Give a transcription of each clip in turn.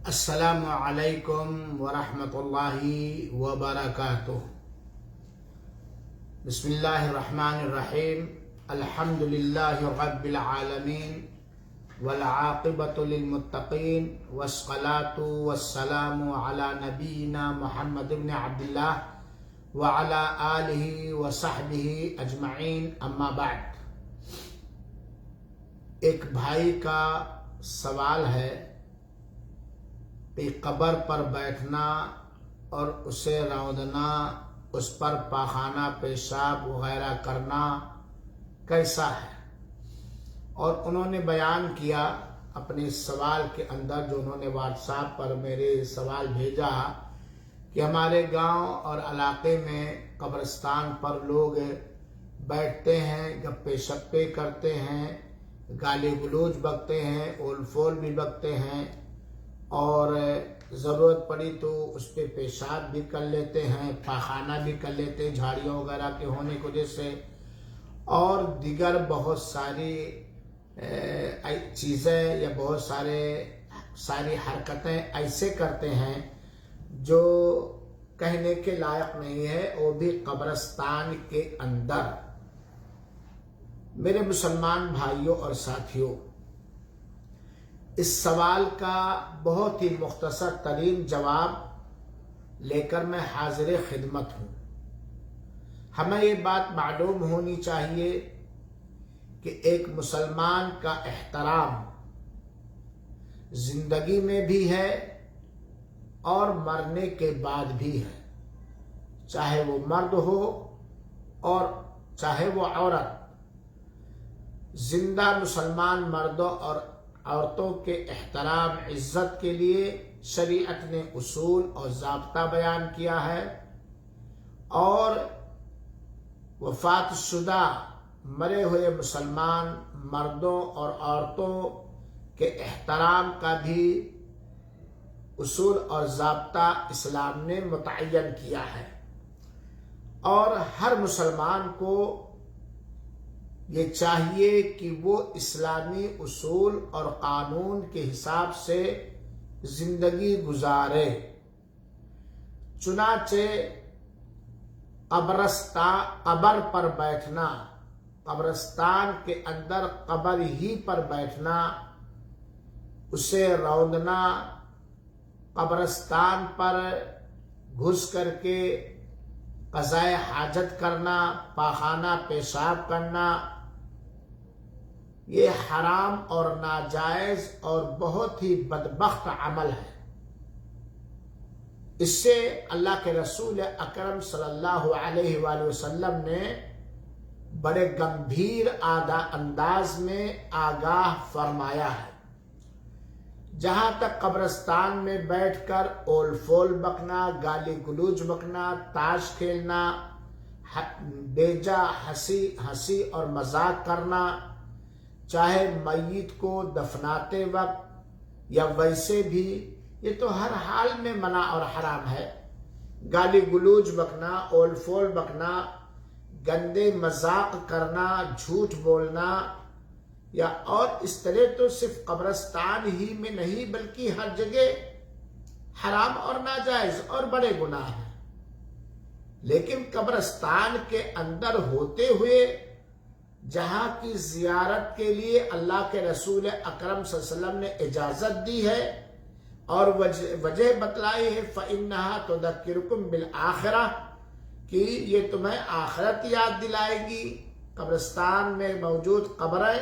السلام علیکم ورحمۃ اللہ وبرکاتہ۔ بسم اللہ الرحمن الرحیم۔ الحمد للہ رب العالمین والعاقبۃ للمتقین والصلاۃ والسلام علی نبینا محمد بن عبد اللہ وعلی آلہ وصحبہ اجمعین، اما بعد۔ ایک بھائی کا سوال ہے کہ قبر پر بیٹھنا اور اسے روندنا، اس پر پاخانہ پیشاب وغیرہ کرنا کیسا ہے، اور انہوں نے بیان کیا اپنے سوال کے اندر، جو انہوں نے واٹس ایپ پر میرے سوال بھیجا، کہ ہمارے گاؤں اور علاقے میں قبرستان پر لوگ بیٹھتے ہیں، گپے شپے کرتے ہیں، گالی گلوچ بکتے ہیں، اول فول بھی بکتے ہیں، اور ضرورت پڑی تو اس پہ پیشاب بھی کر لیتے ہیں، پاخانہ بھی کر لیتے ہیں جھاڑیوں وغیرہ کے ہونے کی وجہ سے، اور دیگر بہت ساری چیزیں یا بہت ساری حرکتیں ایسے کرتے ہیں جو کہنے کے لائق نہیں ہے، وہ بھی قبرستان کے اندر۔ میرے مسلمان بھائیوں اور ساتھیوں، اس سوال کا بہت ہی مختصر ترین جواب لے کر میں حاضر خدمت ہوں۔ ہمیں یہ بات معلوم ہونی چاہیے کہ ایک مسلمان کا احترام زندگی میں بھی ہے اور مرنے کے بعد بھی ہے، چاہے وہ مرد ہو اور چاہے وہ عورت۔ زندہ مسلمان مردوں اور عورتوں کے احترام عزت کے لیے شریعت نے اصول اور ضابطہ بیان کیا ہے، اور وفات شدہ مرے ہوئے مسلمان مردوں اور عورتوں کے احترام کا بھی اصول اور ضابطہ اسلام نے متعین کیا ہے، اور ہر مسلمان کو یہ چاہیے کہ وہ اسلامی اصول اور قانون کے حساب سے زندگی گزارے۔ چنانچہ قبر پر بیٹھنا، قبرستان کے اندر قبر ہی پر بیٹھنا، اسے روندنا، قبرستان پر گھس کر کے قضائے حاجت کرنا، پاخانہ پیشاب کرنا، یہ حرام اور ناجائز اور بہت ہی بدبخت عمل ہے۔ اس سے اللہ کے رسول اکرم صلی اللہ علیہ وآلہ وسلم نے بڑے گمبھیر انداز میں آگاہ فرمایا ہے۔ جہاں تک قبرستان میں بیٹھ کر اول فول بکنا، گالی گلوچ بکنا، تاش کھیلنا، بیجا ہنسی اور مذاق کرنا، چاہے میت کو دفناتے وقت یا ویسے بھی، یہ تو ہر حال میں منع اور حرام ہے۔ گالی گلوچ بکنا، اول فول بکنا، گندے مذاق کرنا، جھوٹ بولنا، یا اور اس طرح تو صرف قبرستان ہی میں نہیں بلکہ ہر جگہ حرام اور ناجائز اور بڑے گناہ ہیں۔ لیکن قبرستان کے اندر ہوتے ہوئے جہاں کی زیارت کے لیے اللہ کے رسول اکرم صلی اللہ علیہ وسلم نے اجازت دی ہے اور وجہ بتلائی ہے، فَإِنَّهَا تُذَكِّرُكُمْ بِالْآخِرَةِ، کہ یہ تمہیں آخرت یاد دلائے گی۔ قبرستان میں موجود قبریں،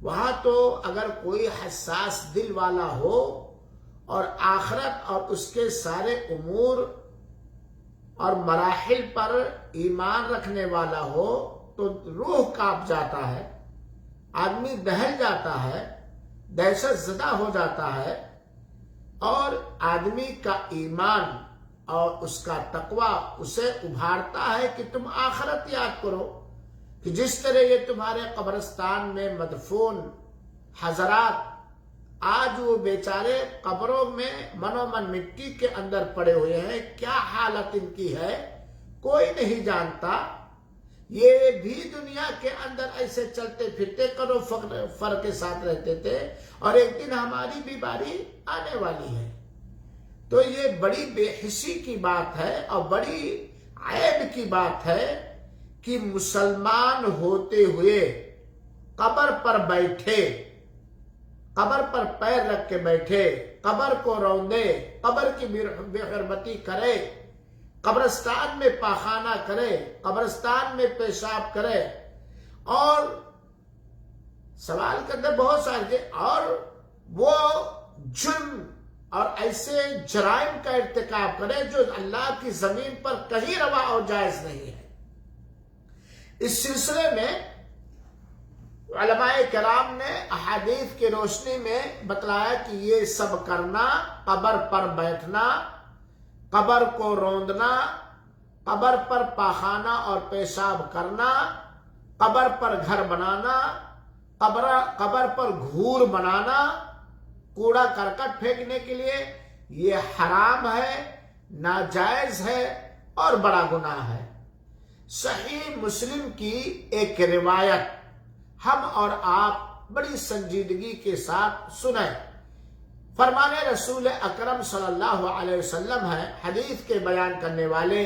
وہاں تو اگر کوئی حساس دل والا ہو اور آخرت اور اس کے سارے امور اور مراحل پر ایمان رکھنے والا ہو تو روح کانپ جاتا ہے، آدمی دہل جاتا ہے، دہشت زدہ ہو جاتا ہے، اور آدمی کا ایمان اور اس کا تقوی اسے ابھارتا ہے کہ تم آخرت یاد کرو، کہ جس طرح یہ تمہارے قبرستان میں مدفون حضرات آج وہ بیچارے قبروں میں منو من مٹی کے اندر پڑے ہوئے ہیں، کیا حالت ان کی ہے کوئی نہیں جانتا۔ یہ بھی دنیا کے اندر ایسے چلتے پھرتے کرو فر کے ساتھ رہتے تھے، اور ایک دن ہماری بھی باری آنے والی ہے۔ تو یہ بڑی بے حسی کی بات ہے اور بڑی عیب کی بات ہے کہ مسلمان ہوتے ہوئے قبر پر بیٹھے، قبر پر پیر رکھ کے بیٹھے، قبر کو روندے، قبر کی بے حرمتی کرے، قبرستان میں پاخانہ کرے، قبرستان میں پیشاب کرے، اور سوال کے اندر بہت سارے، اور وہ جرم اور ایسے جرائم کا ارتکاب کرے جو اللہ کی زمین پر کہیں روا اور جائز نہیں ہے۔ اس سلسلے میں علماء کرام نے احادیث کی روشنی میں بتلایا کہ یہ سب کرنا، قبر پر بیٹھنا، قبر کو روندنا، قبر پر پاخانہ اور پیشاب کرنا، قبر پر گھر بنانا، قبر پر گھور بنانا، کوڑا کرکٹ پھینکنے کے لیے، یہ حرام ہے، ناجائز ہے اور بڑا گناہ ہے۔ صحیح مسلم کی ایک روایت ہم اور آپ بڑی سنجیدگی کے ساتھ سنیں۔ فرمان رسول اکرم صلی اللہ علیہ وسلم ہے، حدیث کے بیان کرنے والے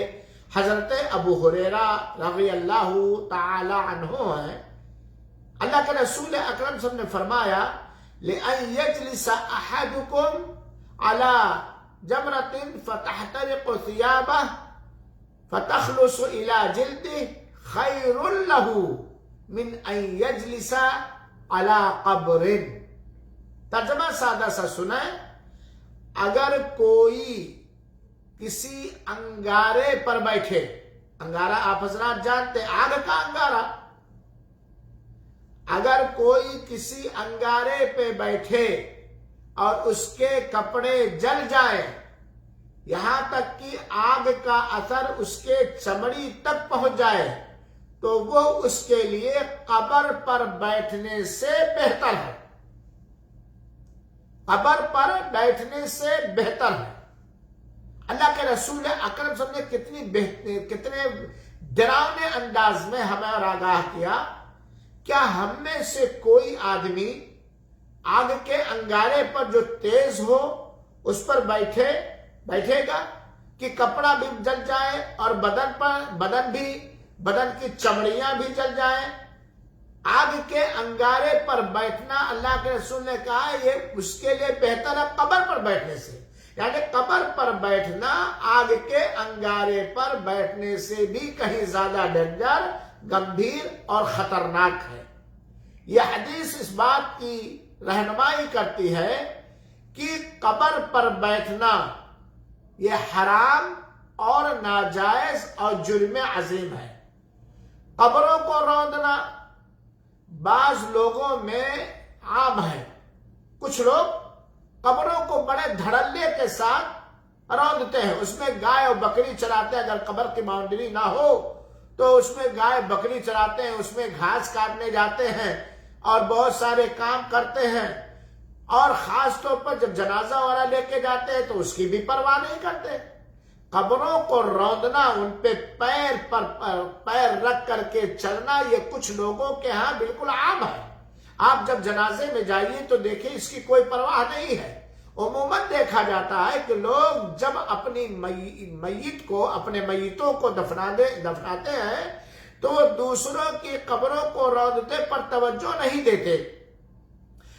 حضرت ابو ہریرہ رضی اللہ تعالی عنہ ہیں۔ اللہ کے رسول اکرم صلی اللہ علیہ وسلم نے فرمایا، لِأَن يَجْلِسَ أَحَدُكُمْ عَلَى جَمْرَةٍ فَتَحْتَرِقُ ثِيَابَهُ فَتَخْلُصُ إِلَى جِلْدِهِ خَيْرٌ لَهُ مِنْ أَن يَجْلِسَ عَلَى قَبْرٍ۔ ترجمہ سادہ سا سنیں، اگر کوئی کسی انگارے پر بیٹھے، انگارہ آپ حضرات جانتے ہیں، آگ کا انگارہ، اگر کوئی کسی انگارے پہ بیٹھے اور اس کے کپڑے جل جائیں، یہاں تک کہ آگ کا اثر اس کے چمڑی تک پہنچ جائے، تو وہ اس کے لیے قبر پر بیٹھنے سے بہتر ہے، قبر پر بیٹھنے سے بہتر ہے۔ اللہ کے رسول اکرم صلی اللہ علیہ وسلم نے کتنے ڈراؤنے انداز میں ہمیں اور آگاہ کیا، کیا ہم میں سے کوئی آدمی آگ کے انگارے پر جو تیز ہو اس پر بیٹھے گا کہ کپڑا بھی جل جائے اور بدن کی چمڑیاں بھی جل جائیں؟ آگ کے انگارے پر بیٹھنا، اللہ کے رسول نے کہا، یہ اس کے لیے بہتر ہے قبر پر بیٹھنے سے۔ یعنی قبر پر بیٹھنا آگ کے انگارے پر بیٹھنے سے بھی کہیں زیادہ ڈینجر، گمبھیر اور خطرناک ہے۔ یہ حدیث اس بات کی رہنمائی کرتی ہے کہ قبر پر بیٹھنا یہ حرام اور ناجائز اور جرم عظیم ہے۔ قبروں کو روندنا بعض لوگوں میں عام ہے، کچھ لوگ قبروں کو بڑے دھڑلے کے ساتھ روندتے ہیں، اس میں گائے اور بکری چراتے ہیں، اگر قبر کی باؤنڈری نہ ہو تو اس میں گائے بکری چراتے ہیں، اس میں گھاس کاٹنے جاتے ہیں اور بہت سارے کام کرتے ہیں، اور خاص طور پر جب جنازہ والا لے کے جاتے ہیں تو اس کی بھی پرواہ نہیں کرتے۔ قبروں کو روندنا، ان پہ پیر رکھ کر کے چلنا، یہ کچھ لوگوں کے ہاں بالکل عام ہے۔ آپ جب جنازے میں جائیے تو دیکھیں اس کی کوئی پرواہ نہیں ہے۔ عموماً دیکھا جاتا ہے کہ لوگ جب اپنی اپنے میتوں کو دفناتے ہیں تو وہ دوسروں کی قبروں کو روندتے پر توجہ نہیں دیتے۔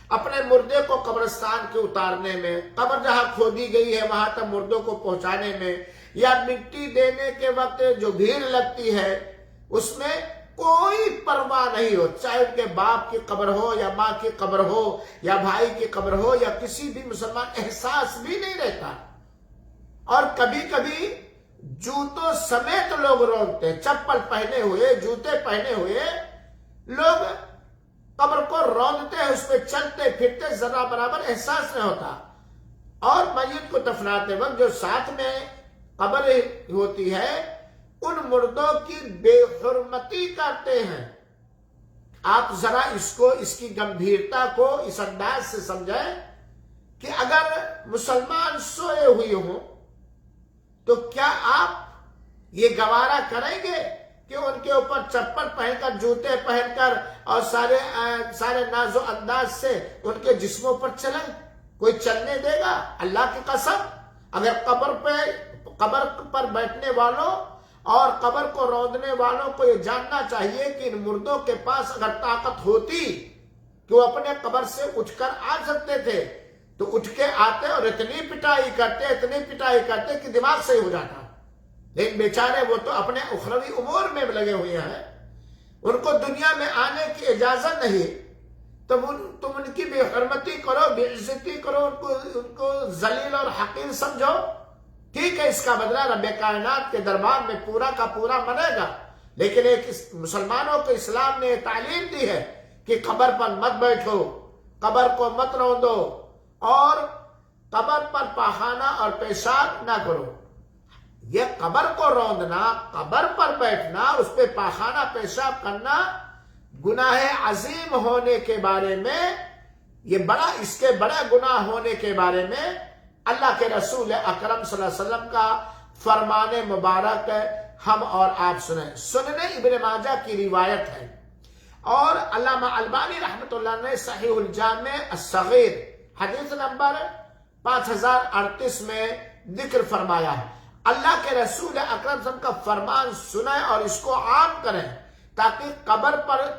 اپنے مردے کو قبرستان کے اتارنے میں، قبر جہاں کھودی گئی ہے وہاں تک مردوں کو پہنچانے میں، یا مٹی دینے کے وقت جو بھیڑ لگتی ہے اس میں کوئی پرواہ نہیں ہو، چاہے ان کے باپ کی قبر ہو یا ماں کی قبر ہو یا بھائی کی قبر ہو یا کسی بھی مسلمان، احساس بھی نہیں رہتا۔ اور کبھی کبھی جوتوں سمیت لوگ روندتے ہیں، چپل پہنے ہوئے، جوتے پہنے ہوئے لوگ قبر کو روندتے ہیں، اس پہ چلتے پھرتے، ذرا برابر احساس نہیں ہوتا۔ اور میت کو دفناتے وقت جو ساتھ میں قبر ہوتی ہے ان مردوں کی بے حرمتی کرتے ہیں۔ آپ ذرا اس کی گمبھیرتا کو اس انداز سے سمجھیں کہ اگر مسلمان سوئے ہوئے ہوں تو کیا آپ یہ گوارا کریں گے کہ ان کے اوپر چپل پہن کر، جوتے پہن کر اور سارے ناز و انداز سے ان کے جسموں پر چلیں؟ کوئی چلنے دے گا؟ اللہ کی قسم، اگر قبر پر بیٹھنے والوں اور قبر کو روندنے والوں کو یہ جاننا چاہیے کہ ان مردوں کے پاس اگر طاقت ہوتی کہ وہ اپنے قبر سے اٹھ کر آ سکتے تھے تو اٹھ کے آتے اور اتنی پٹائی کرتے کہ دماغ صحیح ہو جاتا، لیکن بیچارے وہ تو اپنے اخروی امور میں لگے ہوئے ہیں، ان کو دنیا میں آنے کی اجازت نہیں، تم ان کی بے حرمتی کرو، بے عزتی کرو، ان کو ذلیل اور حقیر سمجھو، ٹھیک ہے، اس کا بدلہ رب کائنات کے دربار میں پورا کا پورا بنے گا، لیکن ایک مسلمانوں کو اسلام نے تعلیم دی ہے کہ قبر پر مت بیٹھو، قبر کو مت روندو اور قبر پر پاخانہ اور پیشاب نہ کرو۔ یہ قبر کو روندنا، قبر پر بیٹھنا، اس پہ پاخانہ پیشاب کرنا گناہ عظیم ہونے کے بارے میں، اس کے بڑا گناہ ہونے کے بارے میں اللہ کے رسول اکرم صلی اللہ علیہ وسلم کا فرمان مبارک ہم اور آپ سنیں۔ سنن ابن ماجہ کی روایت ہے اور علامہ البانی رحمۃ اللہ نے صحیح الجامع الصغیر حدیث نمبر 5038 میں ذکر فرمایا ہے۔ اللہ کے رسول اکرم صلی اللہ علیہ وسلم کا فرمان سنیں اور اس کو عام کریں تاکہ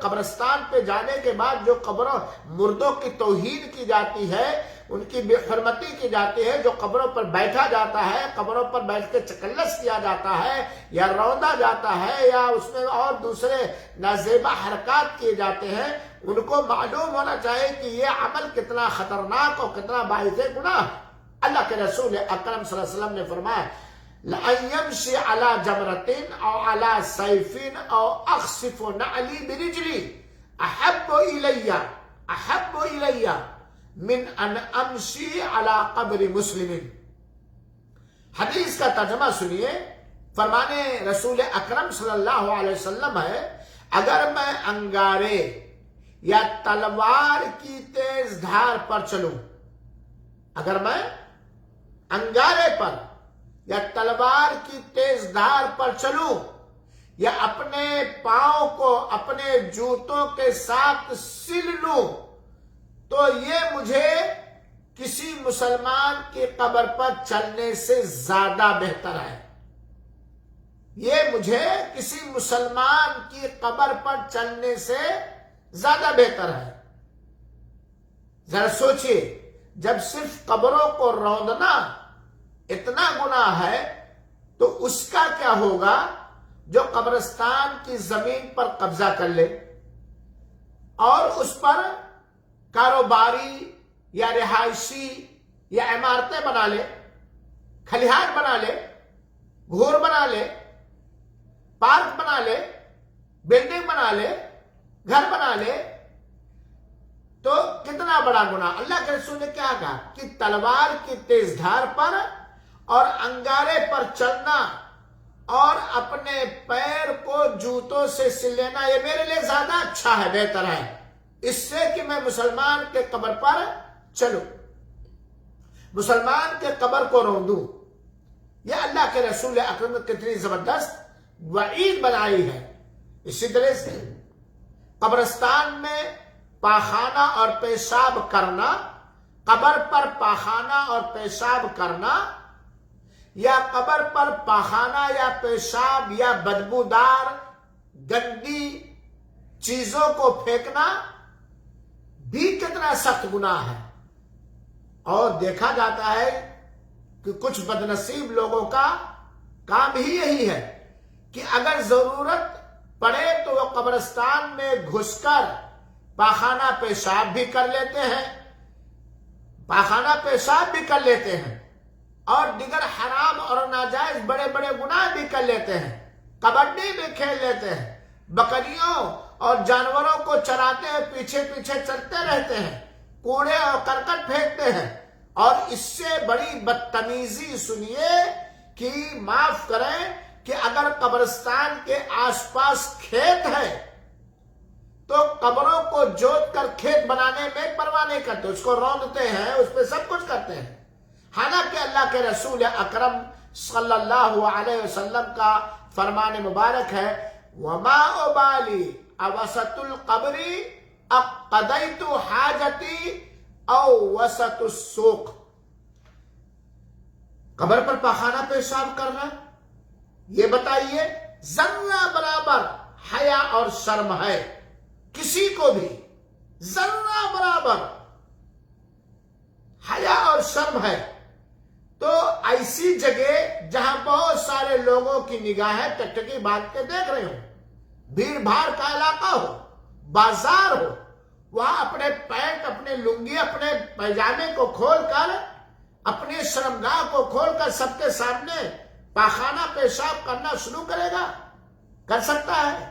قبرستان پہ جانے کے بعد جو مردوں کی توہین کی جاتی ہے، ان کی بے حرمتی کی جاتی ہے، جو قبروں پر بیٹھا جاتا ہے، قبروں پر بیٹھ کے چکلس کیا جاتا ہے یا روندا جاتا ہے یا اس میں اور دوسرے نازیبا حرکات کیے جاتے ہیں، ان کو معلوم ہونا چاہیے کہ یہ عمل کتنا خطرناک اور کتنا باعث گناہ ہے۔ اللہ کے رسول اکرم صلی اللہ علیہ وسلم نے فرمایا لَأَن يَمْشِي عَلَى جَمْرَةٍ أَوْ عَلَى سَيْفٍ أَوْ أَخْسِفُ نَعْلِي بِرِجْلِي أَحَبُّ إِلَيَّ من ان امشی علی قبر مسلم۔ حدیث کا ترجمہ سنیے، فرمانے رسول اکرم صلی اللہ علیہ وسلم ہے، اگر میں انگارے یا تلوار کی تیز دھار پر چلوں، اگر میں انگارے پر یا تلوار کی تیز دھار پر چلوں یا اپنے پاؤں کو اپنے جوتوں کے ساتھ سل لوں تو یہ مجھے کسی مسلمان کی قبر پر چلنے سے زیادہ بہتر ہے، یہ مجھے کسی مسلمان کی قبر پر چلنے سے زیادہ بہتر ہے۔ ذرا سوچئے، جب صرف قبروں کو روندنا اتنا گناہ ہے تو اس کا کیا ہوگا جو قبرستان کی زمین پر قبضہ کر لے اور اس پر کاروباری یا رہائشی یا عمارتیں بنا لے، کھلیہان بنا لے، گھور بنا لے، پارک بنا لے، بلڈنگ بنا لے، گھر بنا لے، تو کتنا بڑا گناہ۔ اللہ کے رسول نے کیا کہا کہ تلوار کی تیز دھار پر اور انگارے پر چلنا اور اپنے پیر کو جوتوں سے سل لینا یہ میرے لیے زیادہ اچھا ہے، بہتر ہے، اس سے کہ میں مسلمان کے قبر پر چلوں، مسلمان کے قبر کو روندوں۔ یہ اللہ کے رسول اکرم نے کتنی زبردست وعید بنائی ہے۔ اسی طرح سے قبرستان میں پاخانہ اور پیشاب کرنا، قبر پر پاخانہ اور پیشاب کرنا یا قبر پر پاخانہ یا پیشاب یا بدبودار گندی چیزوں کو پھینکنا بھی کتنا سخت گناہ ہے، اور دیکھا جاتا ہے کہ کچھ بدنصیب لوگوں کا کام ہی یہی ہے کہ اگر ضرورت پڑے تو وہ قبرستان میں گھس کر پاخانہ پیشاب بھی کر لیتے ہیں اور دیگر حرام اور ناجائز بڑے بڑے گناہ بھی کر لیتے ہیں، کبڈی بھی کھیل لیتے ہیں، بکریوں اور جانوروں کو چراتے ہیں، پیچھے پیچھے چلتے رہتے ہیں، کوڑے اور کرکٹ پھینکتے ہیں، اور اس سے بڑی بدتمیزی سنیے کہ معاف کریں کہ اگر قبرستان کے آس پاس کھیت ہے تو قبروں کو جوت کر کھیت بنانے میں پرواہ نہیں کرتے، اس کو روندتے ہیں، اس پہ سب کچھ کرتے ہیں، حالانکہ اللہ کے رسول اکرم صلی اللہ علیہ وسلم کا فرمان مبارک ہے وما ابالی اوسط القبری اقضیت حاجتی او وسط السوق. قبر پر پاخانہ پیشاب کرنا، یہ بتائیے ذرہ برابر حیا اور شرم ہے کسی کو بھی؟ ذرہ برابر حیا اور شرم ہے تو ایسی جگہ جہاں بہت سارے لوگوں کی نگاہیں ٹکٹکی باندھ کے دیکھ رہے ہوں، بھیڑ بھاڑ کا علاقہ ہو، بازار ہو، وہاں اپنے پینٹ، اپنے لنگی، اپنے پیجامے کو کھول کر، اپنی شرمگاہ کو کھول کر سب کے سامنے پاخانہ پیشاب کرنا شروع کرے گا؟ کر سکتا ہے؟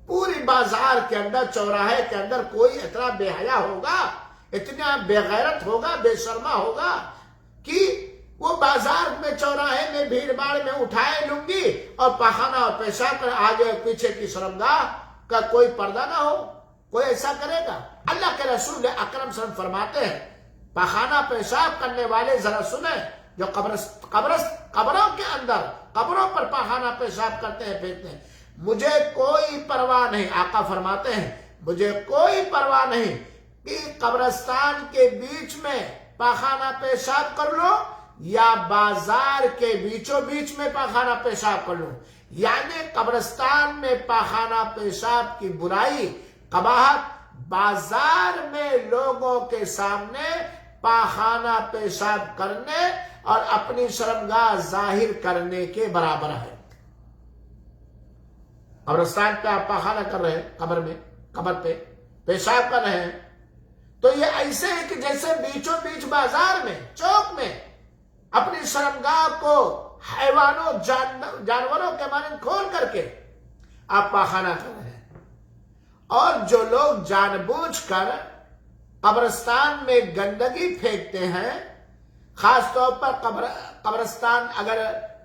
پوری بازار کے اندر، چوراہے کے اندر کوئی اتنا بے حیا ہوگا، اتنا بے غیرت ہوگا، بے شرما ہوگا کہ وہ بازار میں، چوراہے میں، بھیڑ بھاڑ میں اٹھائے لنگی اور پاخانہ اور پیشاب کر آگے اور پیچھے کی شرمگاہ کا کوئی پردہ نہ ہو؟ کوئی ایسا کرے گا؟ اللہ کے رسول اکرم صلی اللہ علیہ وسلم فرماتے ہیں پاخانہ پیشاب کرنے والے ذرا سنیں، جو قبروں کے اندر، قبروں پر پاخانہ پیشاب کرتے ہیں، پھینکتے ہیں، مجھے کوئی پرواہ نہیں، آقا فرماتے ہیں مجھے کوئی پرواہ نہیں کہ قبرستان کے بیچ میں پاخانہ پیشاب کر لو یا بازار کے بیچوں بیچ میں پاخانہ پیشاب کر لو. یعنی قبرستان میں پاخانہ پیشاب کی برائی، قباحت، بازار میں لوگوں کے سامنے پاخانہ پیشاب کرنے اور اپنی شرمگاہ ظاہر کرنے کے برابر ہے. قبرستان پہ آپ پاخانہ کر رہے ہیں، قبر میں، قبر پہ پیشاب کر رہے ہیں، تو یہ ایسے ہے کہ جیسے بیچوں بیچ بازار میں، چوک میں اپنی شرمگاہ کو حیوانوں، جانوروں کے مانند کھول کر کے آپ پاخانہ کر رہے ہیں. اور جو لوگ جان بوجھ کر قبرستان میں گندگی پھینکتے ہیں، خاص طور پر قبرستان اگر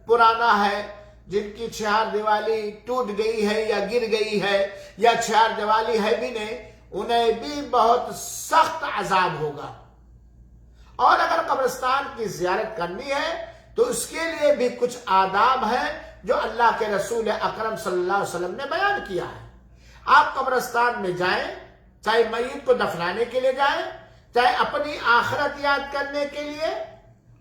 پرانا ہے، جن کی چہار دیوالی ٹوٹ گئی ہے یا گر گئی ہے یا چہار دیوالی ہے بھی نہیں، انہیں بھی بہت سخت عذاب ہوگا. اور اگر قبرستان کی زیارت کرنی ہے تو اس کے لیے بھی کچھ آداب ہیں جو اللہ کے رسول اکرم صلی اللہ علیہ وسلم نے بیان کیا ہے. آپ قبرستان میں جائیں، چاہے میت کو دفنانے کے لیے جائیں، چاہے اپنی آخرت یاد کرنے کے لیے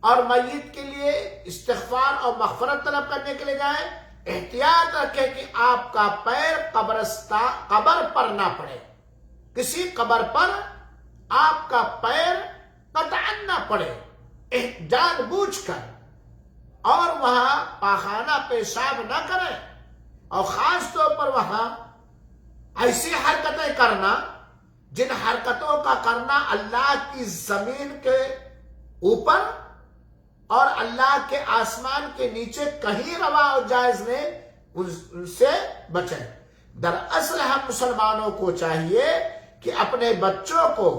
اور میت کے لیے استغفار اور مغفرت طلب کرنے کے لیے جائیں، احتیاط رکھیں کہ آپ کا پیر قبر پر نہ پڑے. کسی قبر پر آپ کا پیر قطعاً نہ پڑے، جان بوجھ کر، اور وہاں پاخانہ پیشاب نہ کریں، اور خاص طور پر وہاں ایسی حرکتیں کرنا جن حرکتوں کا کرنا اللہ کی زمین کے اوپر اور اللہ کے آسمان کے نیچے کہیں روا اور جائز نہیں، ان سے بچیں. دراصل ہم مسلمانوں کو چاہیے کہ اپنے بچوں کو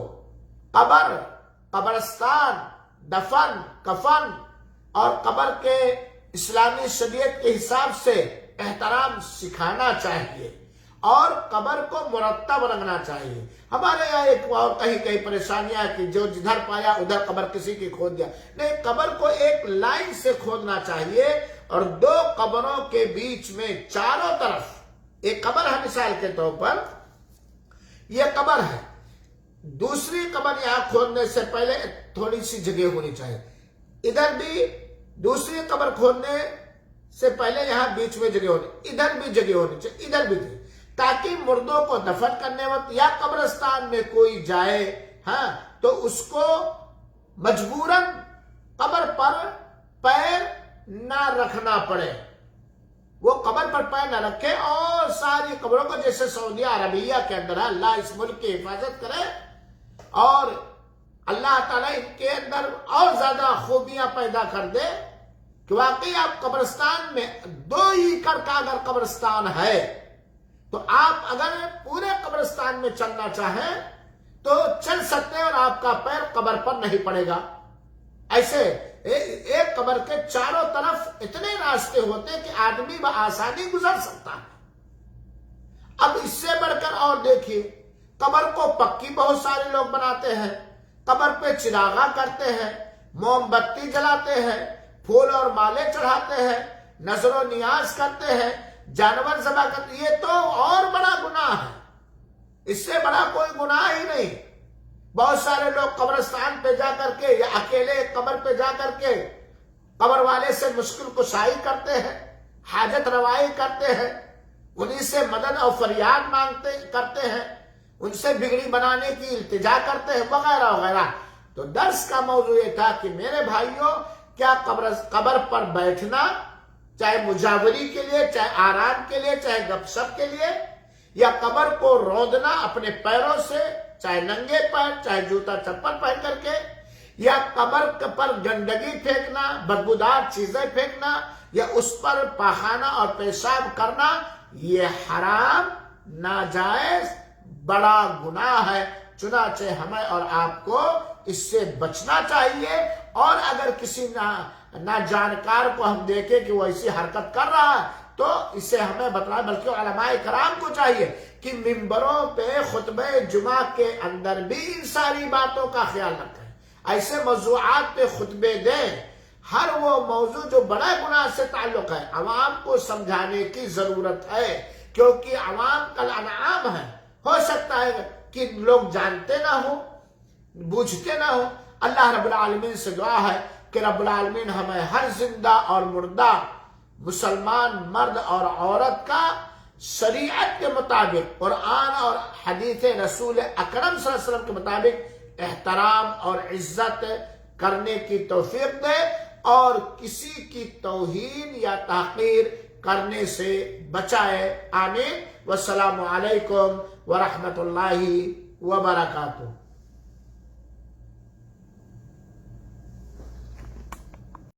قبر، قبرستان، دفن، کفن اور قبر کے اسلامی شریعت کے حساب سے احترام سکھانا چاہیے اور قبر کو مرتب رکھنا چاہیے. ہمارے یہاں ایک اور کہیں پریشانیاں کہ جو جدھر پایا ادھر قبر کسی کی کھود دیا. نہیں، قبر کو ایک لائن سے کھودنا چاہیے اور دو قبروں کے بیچ میں چاروں طرف ایک قبر ہے. مثال کے طور پر یہ قبر ہے، دوسری قبر یہاں کھودنے سے پہلے تھوڑی سی جگہ ہونی چاہیے. ادھر بھی دوسری قبر کھودنے سے پہلے یہاں بیچ میں جگہ ہونی، ادھر بھی جگہ ہونی چاہیے، ادھر بھی جگہ، تاکہ مردوں کو دفن کرنے وقت یا قبرستان میں کوئی جائے تو اس کو مجبوراً قبر پر پیر نہ رکھنا پڑے. وہ قبر پر پیر نہ رکھے اور ساری قبروں کو، جیسے سعودیہ عربیہ کے اندر ہے، اللہ اس ملک کی حفاظت کرے اور اللہ تعالیٰ ان کے اندر اور زیادہ خوبیاں پیدا کر دے کہ واقعی آپ قبرستان میں 2 ایکڑ کا اگر قبرستان ہے تو آپ اگر پورے قبرستان میں چلنا چاہیں تو چل سکتے ہیں اور آپ کا پیر قبر پر نہیں پڑے گا. ایسے ایک قبر کے چاروں طرف اتنے راستے ہوتے کہ آدمی بآسانی گزر سکتا ہے. اب اس سے بڑھ کر اور دیکھیے، قبر کو پکی بہت سارے لوگ بناتے ہیں، قبر پہ چراغاں کرتے ہیں، موم بتی جلاتے ہیں، پھول اور مالے چڑھاتے ہیں، نظر و نیاز کرتے ہیں، جانور ذبح کرتے، یہ تو اور بڑا گناہ ہے، اس سے بڑا کوئی گناہ ہی نہیں۔ بہت سارے لوگ قبرستان پہ جا کر کے یا اکیلے قبر پہ جا کر کے قبر والے سے مشکل کشائی کرتے ہیں، حاجت روائی کرتے ہیں، انہی سے مدد اور فریاد کرتے ہیں، ان سے بگڑی بنانے کی التجا کرتے ہیں وغیرہ وغیرہ۔ تو درس کا موضوع یہ تھا کہ میرے بھائیوں، کیا قبر پر بیٹھنا، چاہے مجاوری کے لیے، چاہے آرام کے لیے، چاہے گپ شپ کے لیے، یا قبر کو روندنا اپنے پیروں سے، چاہے ننگے پیر، چاہے جوتا چپل پہن کر کے، یا قبر پر گندگی پھینکنا، بدبودار چیزیں پھینکنا، یا اس پر پاخانہ اور پیشاب کرنا، یہ حرام، ناجائز، بڑا گناہ ہے۔ چنانچہ ہمیں اور آپ کو اس سے بچنا چاہیے، اور اگر کسی ناجانکار کو ہم دیکھیں کہ وہ ایسی حرکت کر رہا ہے تو اسے ہمیں بتلائیں، بلکہ علماء کرام کو چاہیے کہ ممبروں پہ خطبہ جمعہ کے اندر بھی ان ساری باتوں کا خیال رکھیں، ایسے موضوعات پہ خطبے دیں۔ ہر وہ موضوع جو بڑا گناہ سے تعلق ہے عوام کو سمجھانے کی ضرورت ہے، کیونکہ عوام کل انعام ہے، ہو سکتا ہے کہ لوگ جانتے نہ ہوں، بوجھتے نہ ہوں۔ اللہ رب العالمین سے دعا ہے کہ رب العالمین ہمیں ہر زندہ اور مردہ مسلمان مرد اور عورت کا شریعت کے مطابق، قرآن اور حدیث رسول اکرم صلی اللہ علیہ وسلم کے مطابق احترام اور عزت کرنے کی توفیق دے، اور کسی کی توہین یا تحقیر کرنے سے بچائے۔ آمین۔ والسلام علیکم ورحمۃ اللہ وبرکاتہ۔